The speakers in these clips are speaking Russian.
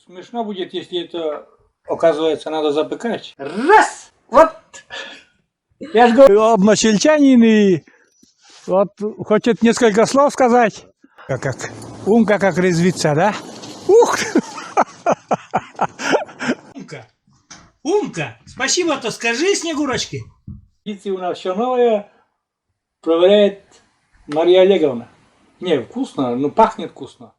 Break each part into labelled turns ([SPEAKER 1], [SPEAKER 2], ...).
[SPEAKER 1] Смешно будет, если это, оказывается, надо запекать. Раз! Вот! Я же говорю, односельчанин и вот хочет несколько слов сказать. Как умка, как резвится, да? Ух! Умка! Умка! Спасибо-то скажи, Снегурочке. Птицы у нас все новое проверяет Мария Олеговна. Не, вкусно, но пахнет вкусно.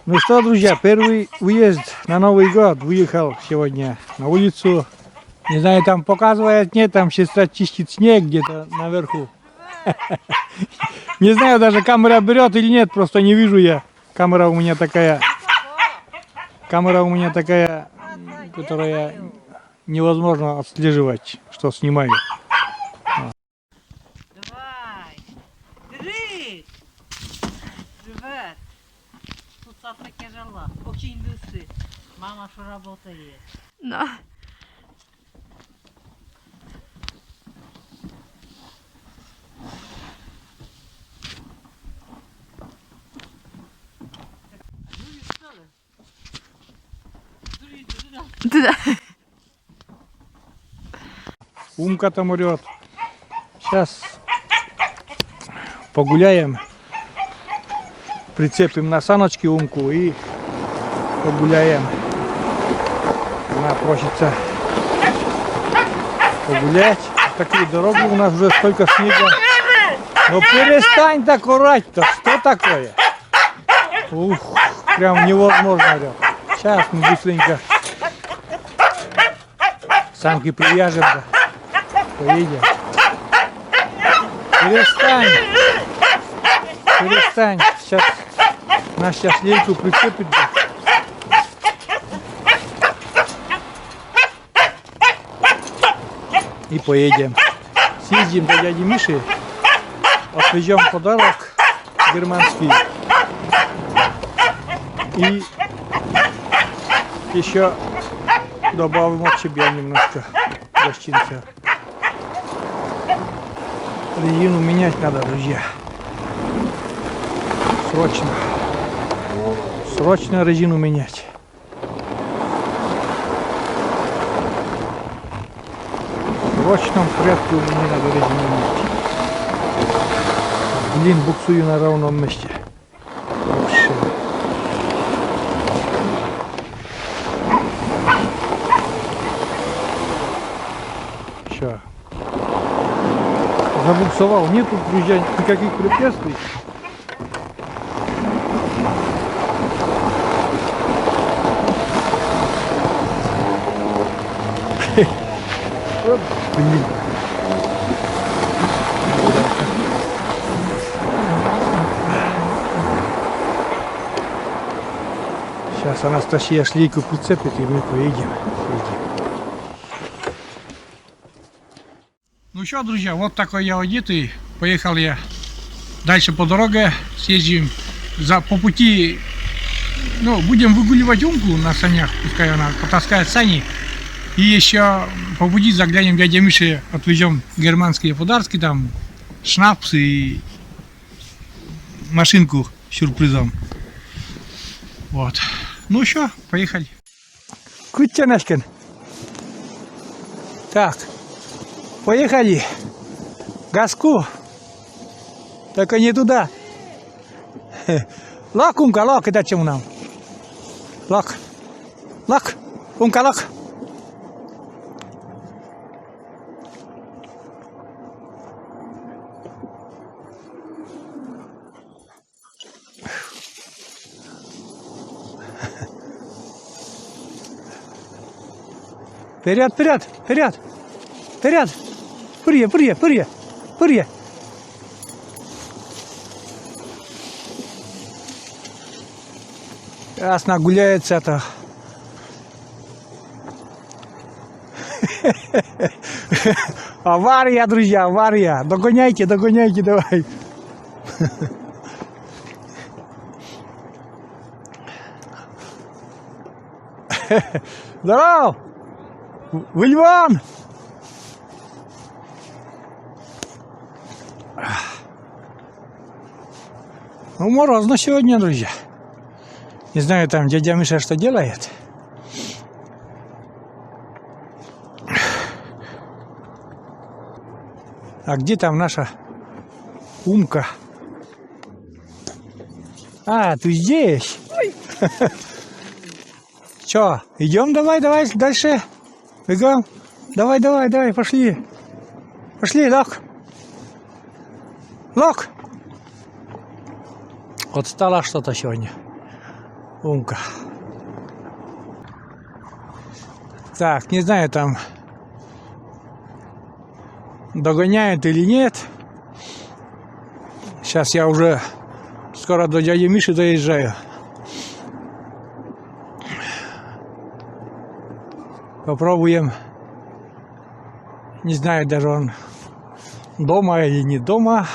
[SPEAKER 1] Ну что, друзья, первый выезд на Новый год. Выехал сегодня на улицу. Не знаю, там показывает, нет, там сестра чистит снег где-то наверху. Не знаю, даже камера берет или нет, просто не вижу я. Камера у меня такая, которая невозможно отслеживать, что снимаю.
[SPEAKER 2] Давай, бери! Привет! Тут завтра тяжело, очень дышит. Мама что работает.
[SPEAKER 3] Да. Туда.
[SPEAKER 1] Умка там орет. Сейчас погуляем. Прицепим на саночки Умку и погуляем. Она просится погулять. Такие дороги у нас уже столько снега. Но перестань так орать-то. Что такое? Ух, прям невозможно орет. Сейчас мы быстренько санки привяжем, да. Поедем. Перестань. Перестань. Сейчас нас сейчас лейку прицепит. Да. И поедем. Съездим до дяди Миши. Отвезем подарок германский. И еще добавим от себя немножко гостинца. Резину менять надо, друзья. Срочно. Срочно резину менять. В срочном порядке мне надо резину менять. Блин, буксую на ровном месте. Вообще. Все. Забуксовал. Нету, друзья, никаких препятствий. Вот, блин. Сейчас Анастасия шлейку прицепит, и мы поедем. Ну что, друзья, вот такой я одетый. Поехал я дальше по дороге. Съездим по пути. Ну, будем выгуливать Умку на санях. Пускай она потаскает сани. И еще по пути заглянем дяде Мише, отвезем германские подарки, там шнапс и машинку с сюрпризом. Вот. Ну что, поехали. Кутянашкин. Так, поехали. Газку. Только не туда. Лак, Умка, лак, это чем нам? Лак. Лак. Умка, лок. Вперед, вперед, вперед, вперед. Пырье, пырье, пырье, пырье. Ясно, гуляется это. Авария, друзья, авария. Догоняйте, догоняйте, давай. Здорово! Вильван! Ну, морозно сегодня, друзья. Не знаю, там дядя Миша что делает. А где там наша Умка? А, ты здесь? Че, идем давай, давай, дальше. Бегом. Давай, давай, давай, пошли. Пошли, Лок. Лок. Вот стало что-то сегодня. Умка. Так, не знаю, там догоняет или нет. Сейчас я уже скоро до дяди Миши доезжаю. Попробуем. Не знаю, даже он дома или не дома.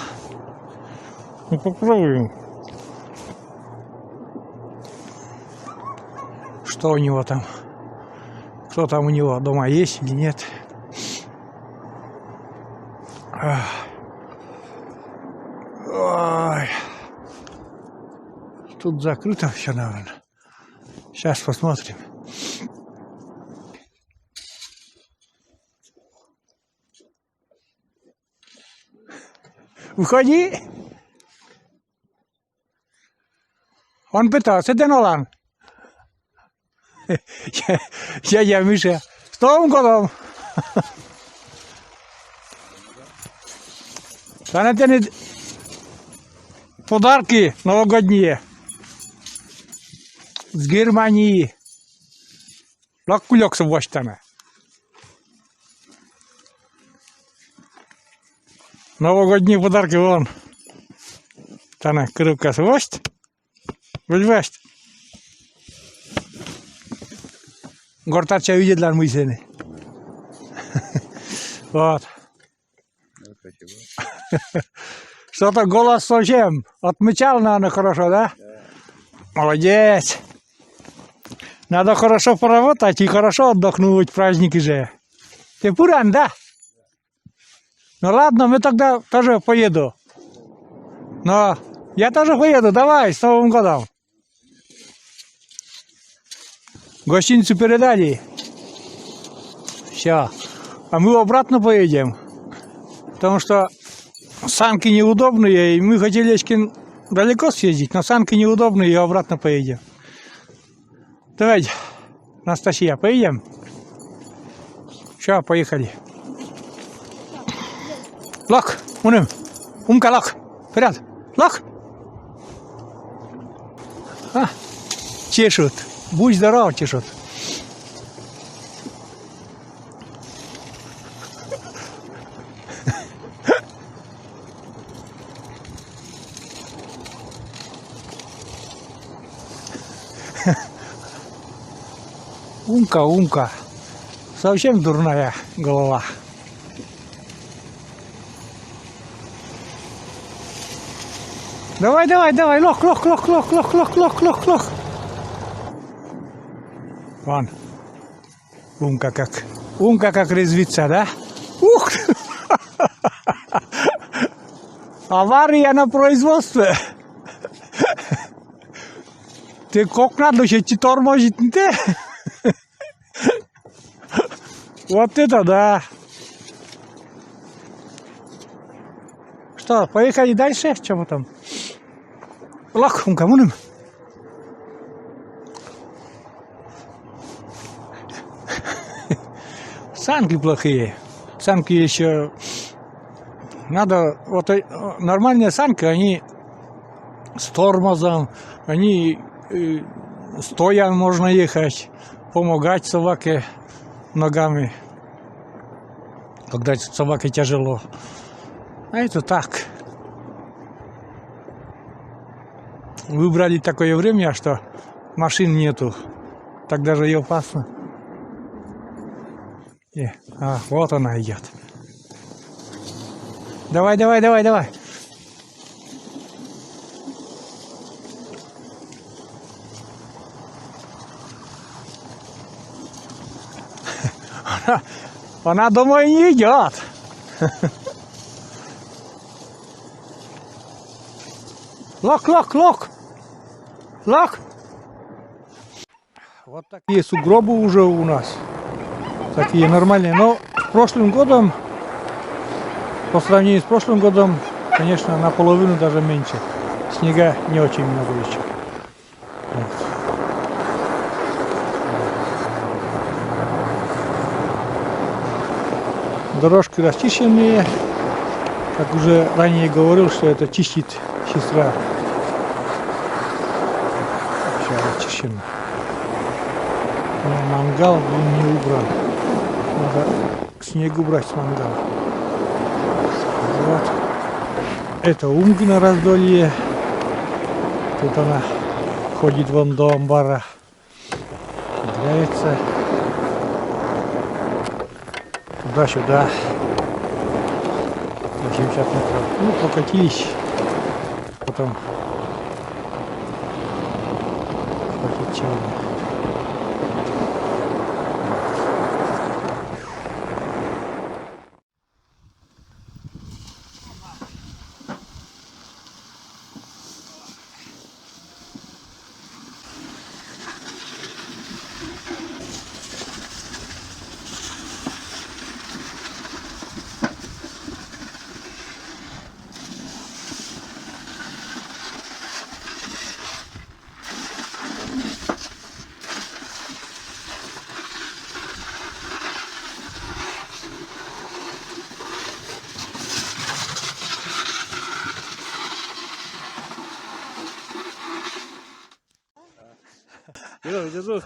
[SPEAKER 1] Ну, попробуем. Что у него там? Кто там у него дома есть или нет? Ой. Тут закрыто все, наверное. Сейчас посмотрим. Выходи. Он пытался, ты Нолан. Дядя Миша, с Новым годом! Понятно, подарки новогодние с Германии. Лак-кулек собачтана. Новогодние подарки вон. Тана крылка свость. Выльвесть. Гортача видела мысли. Вот. Что-то голос совсем. Отмечал, наверное, хорошо, да? Молодец. Надо хорошо поработать и хорошо отдохнуть, праздники же. Ты пуран, да? Ну ладно, мы тогда тоже поеду. Но я тоже поеду, давай, с Новым годом. Гостиницу передали. Все. А мы обратно поедем. Потому что санки неудобные, и мы хотели далеко съездить, но санки неудобные, и обратно поедем. Давайте, Анастасия, поедем? Все, поехали. Лок, уним. Умка, лок. Вперед. Лок. А, чешут. Будь здоров, чешут. Умка, Умка. Совсем дурная голова. Давай, давай, давай, лох, лох, лох, лох, лох, лох, лох, лох, лох. Вон. Умка как резвится, да? Ух! Авария на производстве. Ты как надо, что тебе тормозит, не ты? Вот это да. Что, поехали дальше? Чего там? Лох, Умка, муним. Санки плохие. Санки еще... Надо... Вот нормальные санки, они с тормозом, они стоя можно ехать, помогать собаке ногами, когда собаке тяжело. А это так. Выбрали такое время, что машин нету. Так даже и опасно. Вот она идет. Давай, давай, давай, давай. Она домой не идет. Лок, лок, лок. Лок. Вот такие сугробы уже у нас. Такие нормальные. Но прошлым годом, по сравнению с прошлым годом, конечно, наполовину даже меньше. Снега не очень много еще. Вот. Дорожки расчищенные. Как уже ранее говорил, что это чистит сестра. Все расчищено. Но мангал не убран. Надо к снегу брать с мангала. Вот. Это Умка на раздолье. Тут она ходит вон до амбара. Играется. Туда-сюда. 80 метров. Ну, прокатились. Потом хватит чего.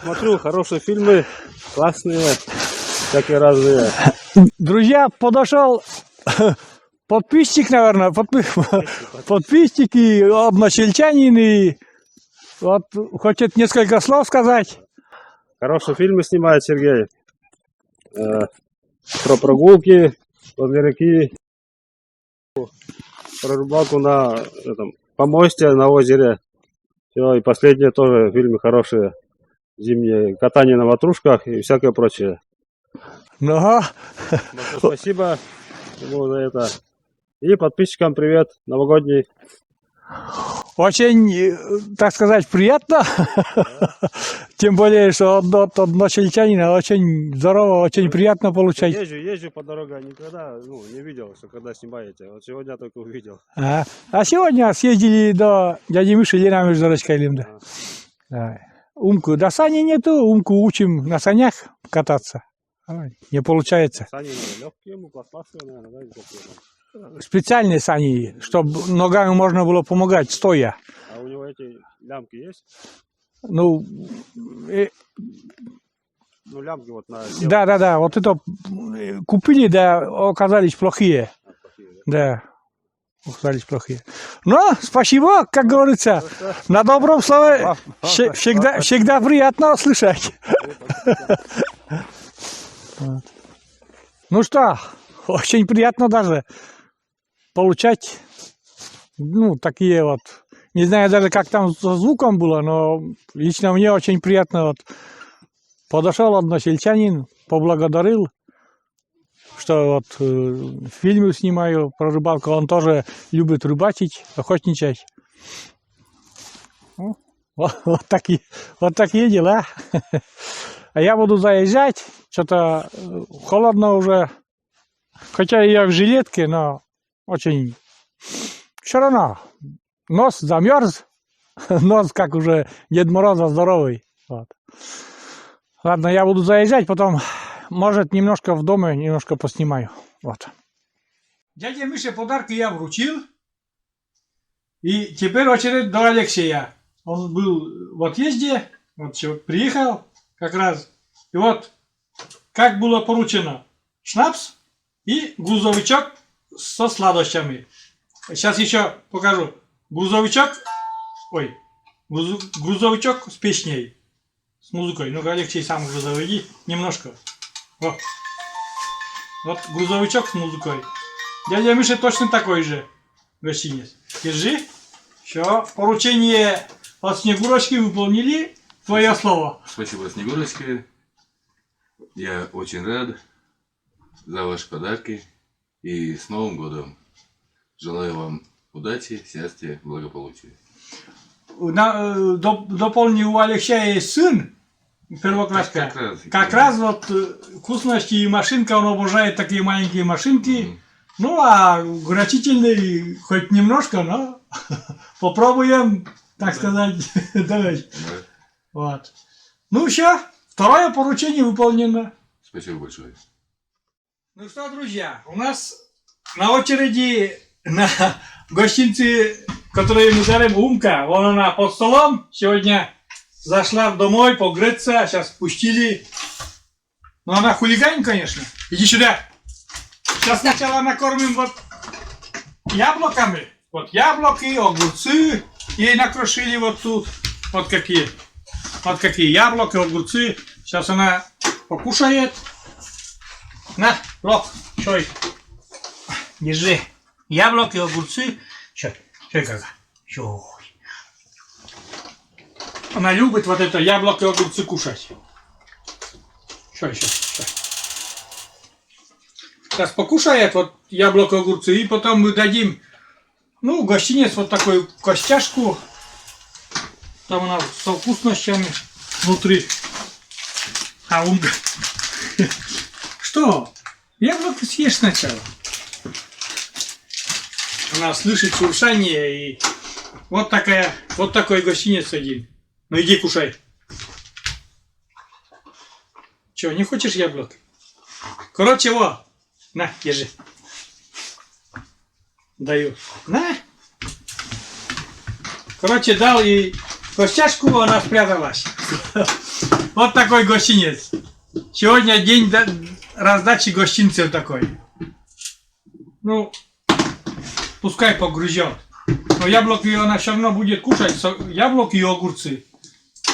[SPEAKER 3] Смотрю, хорошие фильмы, классные, всякие разные.
[SPEAKER 1] Друзья, подошел подписчик, наверное, подписчик и односельчанин, и вот хочет несколько слов сказать.
[SPEAKER 3] Хорошие фильмы снимает Сергей. Про прогулки, возле реки, про рыбалку на помосте на озере. Все, и последние тоже фильмы хорошие. Зимние, катание на ватрушках и всякое прочее.
[SPEAKER 1] Ну,
[SPEAKER 3] Спасибо ему за это. И подписчикам привет, новогодний.
[SPEAKER 1] очень, так сказать, приятно. Тем более, что от односельчанина очень здорово, очень приятно получать.
[SPEAKER 3] Езжу по дороге, никогда не видел, что когда снимаете. Вот сегодня только увидел.
[SPEAKER 1] А сегодня съездили до дяди Миши, Лена Междурочка Лимда. Умку, да сани нету, Умку учим на санях кататься. Не получается.
[SPEAKER 3] Сани легкие, пластмассовые, наверное, да?
[SPEAKER 1] Специальные сани, чтобы ногами можно было помогать, стоя.
[SPEAKER 3] А у него эти лямки есть?
[SPEAKER 1] Ну,
[SPEAKER 3] лямки вот на...
[SPEAKER 1] Да, вот это купили, да, оказались плохие. Да, оказались плохие. Но спасибо, как говорится, на добром слове всегда приятно слышать. Ну что, очень приятно даже получать, такие вот, не знаю даже как там со звуком было, но лично мне очень приятно. Вот подошел односельчанин, поблагодарил, что вот фильмы снимаю про рыбалку, он тоже любит рыбачить, охотничать. Вот такие дела. А я буду заезжать, что-то холодно уже, хотя я в жилетке, но очень, все равно, нос замерз, нос как уже Дед Мороза здоровый. Вот. Ладно, я буду заезжать, потом может, немножко в доме, немножко поснимаю. Вот. Дяде Мише подарки я вручил. И теперь очередь до Алексея. Он был в отъезде, вот приехал как раз. И вот, как было поручено, шнапс и грузовичок со сладостями. Сейчас еще покажу. Грузовичок с песней, с музыкой. Ну-ка, Алексей, сам уже заведи немножко. Вот. Вот грузовичок с музыкой. Дядя Миша точно такой же гостиниц. Держи. Все, поручение от Снегурочки выполнили. Твое слово.
[SPEAKER 4] Спасибо, Снегурочка. Я очень рад за ваши подарки. И с Новым годом. Желаю вам удачи, счастья, благополучия.
[SPEAKER 1] Дополню, у Алексея есть сын, первокласска. Как раз вот вкусности и машинка, он обожает такие маленькие машинки. Ну, а грачительный хоть немножко, но попробуем, так сказать, давай. Вот. Ну все, второе поручение выполнено.
[SPEAKER 4] Спасибо большое.
[SPEAKER 1] Ну что, друзья, у нас на очереди на гостинцы, которые мы дарим, Умка. Вон она под столом. Сегодня зашла домой погреться, сейчас пустили. Но она хулигань, конечно. Иди сюда. Сейчас сначала накормим вот яблоками. Вот яблоки, огурцы. Ей накрошили вот тут. Вот какие. Вот какие яблоки, огурцы. Сейчас она покушает. На, Рок, чой. Держи. Яблоки, огурцы. Чой кака. Чой. Она любит вот это яблоки, огурцы кушать. Чой. Сейчас покушает вот яблоко, огурцы, и потом мы дадим, ну, гостинец вот такую костяшку. Там она со вкусностями внутри. А Умка. Что? Яблоко съешь сначала. Она слышит шуршание, и вот такой гостинец один. Ну иди кушай. Че, не хочешь яблоко? Короче, вот. На, держи. Даю. На. Короче, дал ей костяшку, она спряталась. Вот такой гостинец. Сегодня день раздачи гостинцев такой. Ну, пускай погрузет. Но яблоки она все равно будет кушать. Яблоки и огурцы.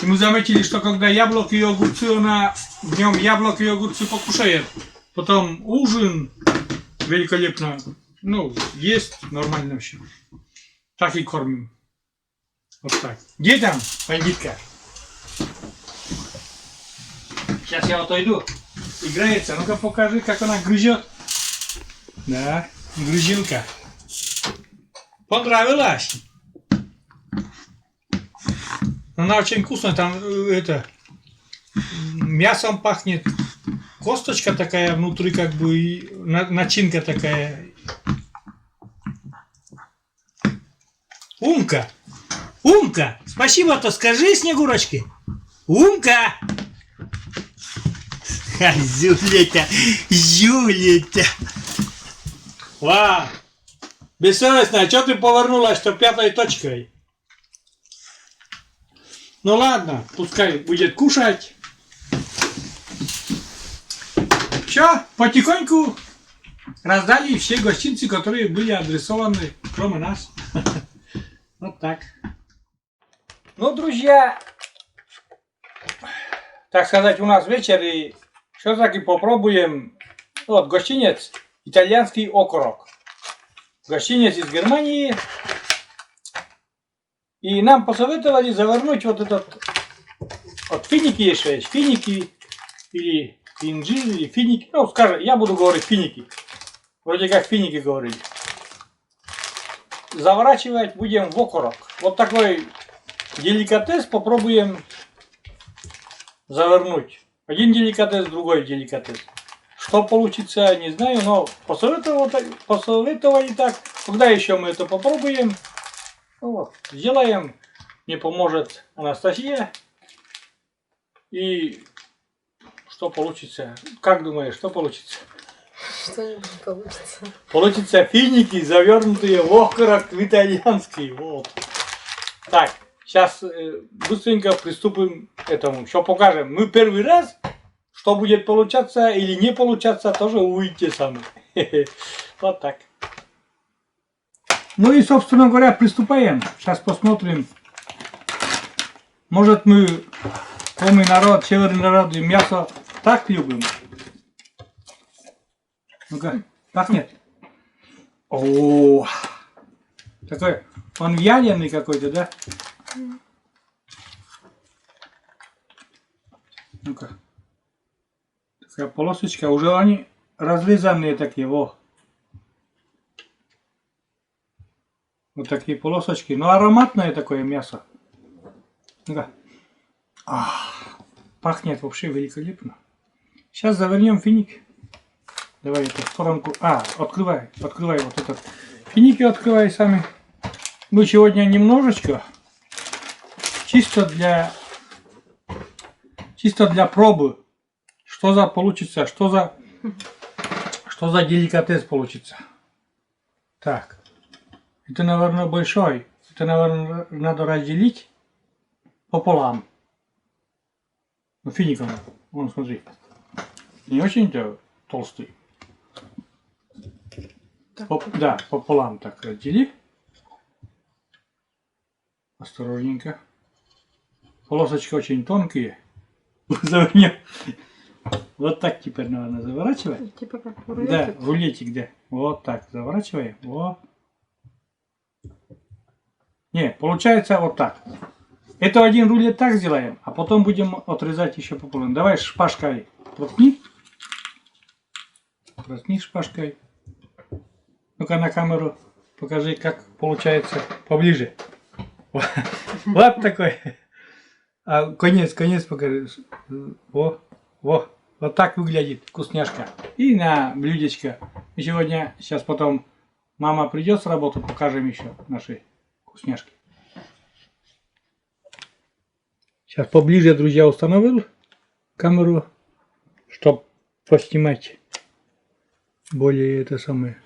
[SPEAKER 1] И мы заметили, что когда яблоки и огурцы, она днем яблоки и огурцы покушает. Потом ужин великолепно. Ну, есть нормально все. Так и кормим. Вот так. Где там бандитка? Сейчас я отойду. Играется. Ну-ка покажи, как она грызет. Да, грузинка. Понравилась? Она очень вкусная. Там это мясом пахнет. Косточка такая внутри, как бы, и начинка такая. Умка! Умка! Спасибо-то скажи, Снегурочке! Умка! Ха, Зюлета! Ва! Бессовестная, что ты повернулась-то пятой точкой? Ну ладно, пускай будет кушать. Все, потихоньку раздали все гостинцы, которые были адресованы, кроме нас. Вот так. Ну, друзья, так сказать, у нас вечер, и все-таки попробуем. Вот, гостинец «Итальянский окорок». Гостинец из Германии. И нам посоветовали завернуть вот этот... Вот финики есть, финики или инжир, или финики. Ну, скажем, я буду говорить финики. Вроде как финики говорили. Заворачивать будем в окорок. Вот такой деликатес попробуем завернуть. Один деликатес, другой деликатес. Что получится, не знаю, но посоветовали так. Когда еще мы это попробуем? Ну вот, сделаем. Мне поможет Анастасия. И что получится. Как думаешь, что получится?
[SPEAKER 5] Что-нибудь получится.
[SPEAKER 1] Получится финики, завернутые в окорок итальянский. Вот. Так, сейчас быстренько приступим к этому. Что покажем. Мы первый раз, что будет получаться или не получаться, тоже увидите сами. Вот так. Ну и, собственно говоря, приступаем. Сейчас посмотрим. Может, мы, коми народ, северный народ, и мясо так любим. Ну-ка, пахнет. О, такой, он вяленый какой-то, да? Ну-ка. Такая полосочка, уже они разрезанные такие, во. Вот такие полосочки. Ну, ароматное такое мясо. Ну-ка. Пахнет вообще великолепно. Сейчас завернем финик. Давай эту сторонку. Открывай вот этот. Финики открывай сами. Мы сегодня немножечко чисто для пробы. Что за получится, что за деликатес получится. Так. Это, наверное, большой. Это, наверное, надо разделить пополам. Ну, фиником. Вон, смотри. Не очень-то толстый. Да, пополам так раздели. Осторожненько. Полосочки очень тонкие. Завернем. Вот так теперь, наверное, заворачивай.
[SPEAKER 5] Типа как
[SPEAKER 1] Да, рулетик, да. Вот так, заворачивай. Вот. Не, получается вот так. Это один рулет так сделаем, а потом будем отрезать еще пополам. Давай шпажкой проткни. Проткни шпажкой. Ну-ка на камеру покажи, как получается поближе. Вот такой. А конец покажи. Вот так выглядит вкусняшка. И на блюдечко. И сегодня, сейчас потом мама придет с работы, покажем еще наши вкусняшки. Сейчас поближе, друзья, установил камеру, чтобы поснимать более это самое.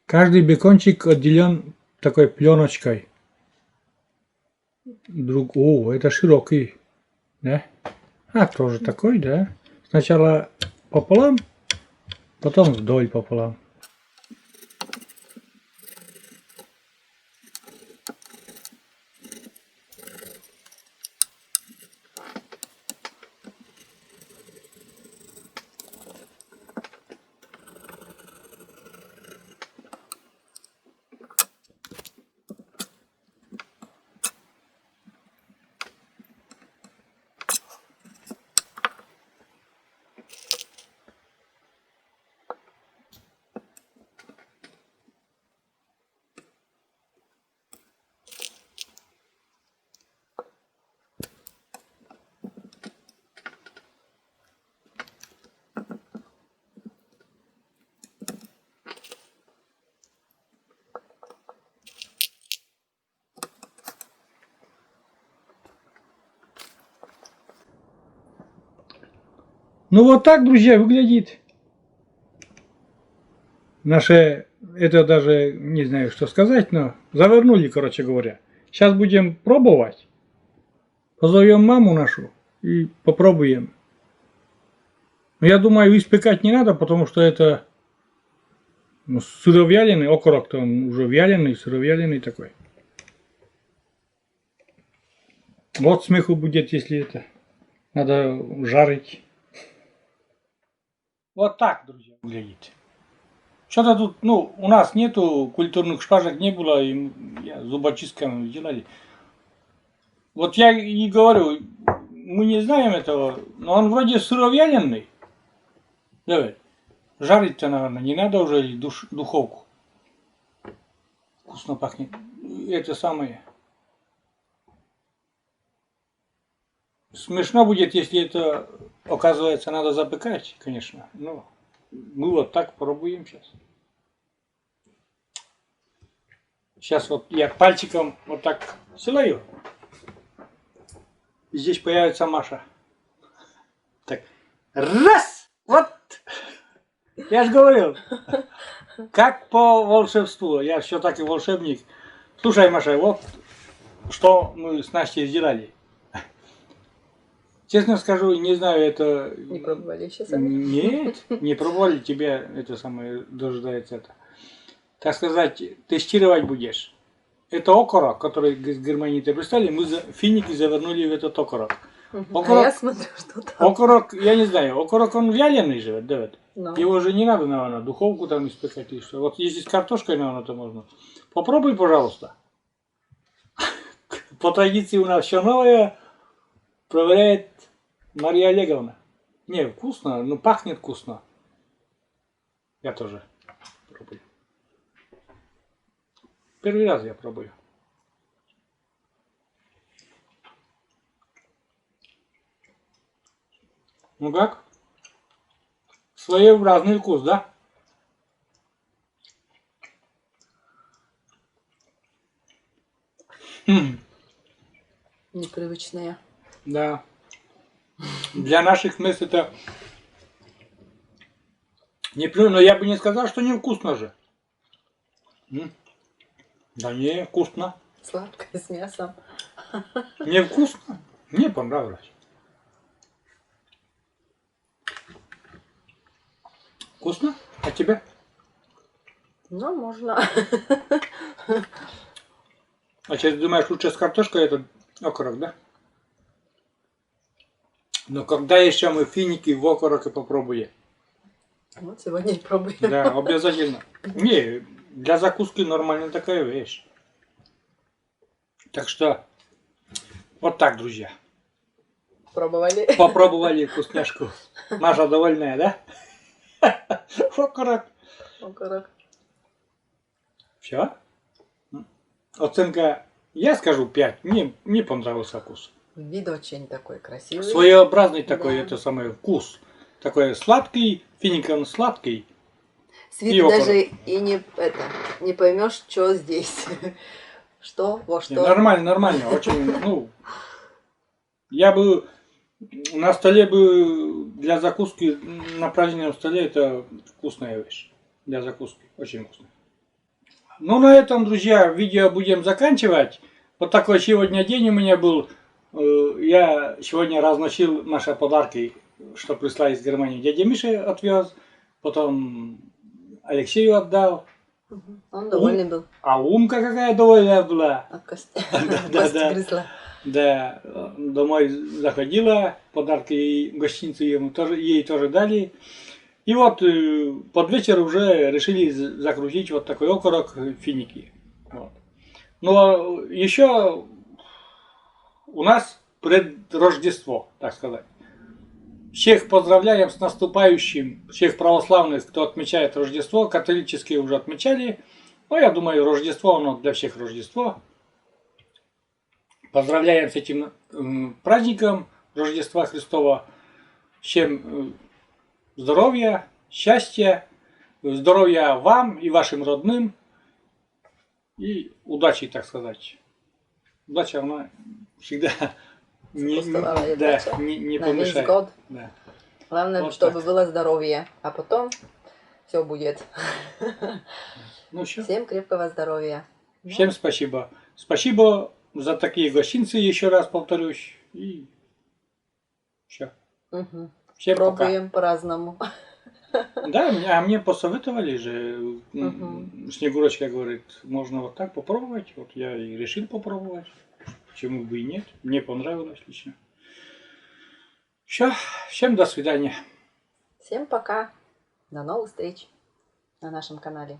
[SPEAKER 1] Каждый бекончик отделен такой пленочкой. О, это широкий, да? Тоже такой, да? Сначала пополам, потом вдоль пополам. Ну вот так, друзья, выглядит наше, это даже не знаю, что сказать, но завернули, короче говоря. Сейчас будем пробовать. Позовем маму нашу и попробуем. Но я думаю, испекать не надо, потому что это сыровяленый, окорок-то он уже вяленый, сыровяленый такой. Вот смеху будет, если это надо жарить. Вот так, друзья, выглядит. Что-то тут, у нас нету культурных шпажек, не было, и зубочистками делали. Вот я и говорю, мы не знаем этого, но он вроде сыровяленый. Давай, жарить-то, наверное, не надо уже духовку. Вкусно пахнет. Это самое. Смешно будет, если это, оказывается, надо запекать, конечно. Но мы вот так пробуем сейчас. Сейчас вот я пальчиком вот так силаю. и здесь появится Маша. Так, раз! Вот! Я же говорил, как по волшебству, я все-таки волшебник. Слушай, Маша, вот что мы с Настей сделали. Честно скажу, не знаю, это...
[SPEAKER 5] Не пробовали еще сами?
[SPEAKER 1] Нет, не пробовали, тебя это самое дожидается это. Так сказать, тестировать будешь. Это окорок, который из Германии ты представили, мы финики завернули в этот окорок.
[SPEAKER 5] А я смотрю, что там.
[SPEAKER 1] Окорок, я не знаю, окорок он вяленый живет, да?
[SPEAKER 5] Ну.
[SPEAKER 1] Его же не надо, наверное, духовку там испекать или что. Вот если с картошкой, наверное, то можно. Попробуй, пожалуйста. По традиции у нас все новое проверяет Мария Олеговна. Не, вкусно, но пахнет вкусно. Я тоже пробую. Первый раз я пробую. Ну как? Своеобразный вкус, да?
[SPEAKER 5] Непривычные.
[SPEAKER 1] Да. Для наших мест это не плюну, но я бы не сказал, что невкусно же. Да не, вкусно.
[SPEAKER 5] Сладкое с мясом.
[SPEAKER 1] Невкусно? Мне понравилось. Вкусно? А тебе?
[SPEAKER 5] Ну, можно.
[SPEAKER 1] А сейчас думаешь, лучше с картошкой этот окорок, да? Но когда еще мы финики в окороке попробуем?
[SPEAKER 5] Вот сегодня и пробуем.
[SPEAKER 1] Да, обязательно. Не, для закуски нормально такая вещь. Так что, вот так, друзья.
[SPEAKER 5] Пробовали?
[SPEAKER 1] Попробовали вкусняшку. Маша довольная, да? Окорок.
[SPEAKER 5] Окорок.
[SPEAKER 1] Все? Оценка, я скажу 5. Мне понравился вкус.
[SPEAKER 5] Вид очень такой красивый.
[SPEAKER 1] Своеобразный такой,
[SPEAKER 5] Да.
[SPEAKER 1] это самый вкус. Такой сладкий, финик он сладкий.
[SPEAKER 5] С виду
[SPEAKER 1] И окорок.
[SPEAKER 5] даже и не поймешь, что здесь. Что, во
[SPEAKER 1] Не,
[SPEAKER 5] что.
[SPEAKER 1] нормально, очень, ну, я бы на столе бы для закуски, на праздничном столе это вкусная вещь. Для закуски, очень вкусно. Ну, на этом, друзья, видео будем заканчивать. Вот такой сегодня день у меня был. Я сегодня разносил наши подарки, что прислали из Германии. Дядя Миша отвез, потом Алексею отдал.
[SPEAKER 5] Он довольный был.
[SPEAKER 1] А Умка какая довольная была.
[SPEAKER 5] От кости.
[SPEAKER 1] Да.
[SPEAKER 5] Кость грызла.
[SPEAKER 1] Да, домой заходила, подарки и гостиницу ей тоже дали. И вот под вечер уже решили закрутить вот такой окорок финики. Вот. Но еще у нас предрождество, так сказать. Всех поздравляем с наступающим, всех православных, кто отмечает Рождество. Католические уже отмечали. Но я думаю, Рождество, оно для всех Рождество. Поздравляем с этим праздником Рождества Христова. Всем здоровья, счастья, здоровья вам и вашим родным. И удачи, так сказать. Удача, она всегда не
[SPEAKER 5] На весь
[SPEAKER 1] помешает.
[SPEAKER 5] год.
[SPEAKER 1] Да.
[SPEAKER 5] Главное,
[SPEAKER 1] Вот
[SPEAKER 5] чтобы
[SPEAKER 1] так.
[SPEAKER 5] было здоровье. А потом все будет.
[SPEAKER 1] Ну, все.
[SPEAKER 5] Всем крепкого здоровья.
[SPEAKER 1] Всем спасибо. Спасибо за такие гостинцы, еще раз повторюсь. И все.
[SPEAKER 5] Угу.
[SPEAKER 1] Всем пока.
[SPEAKER 5] Пробуем по-разному.
[SPEAKER 1] Да, а мне посоветовали же. Снегурочка говорит, можно вот так попробовать. Вот я и решил попробовать. Почему бы и нет. Мне понравилось лично. Все. Всем до свидания.
[SPEAKER 5] Всем пока. До новых встреч на нашем канале.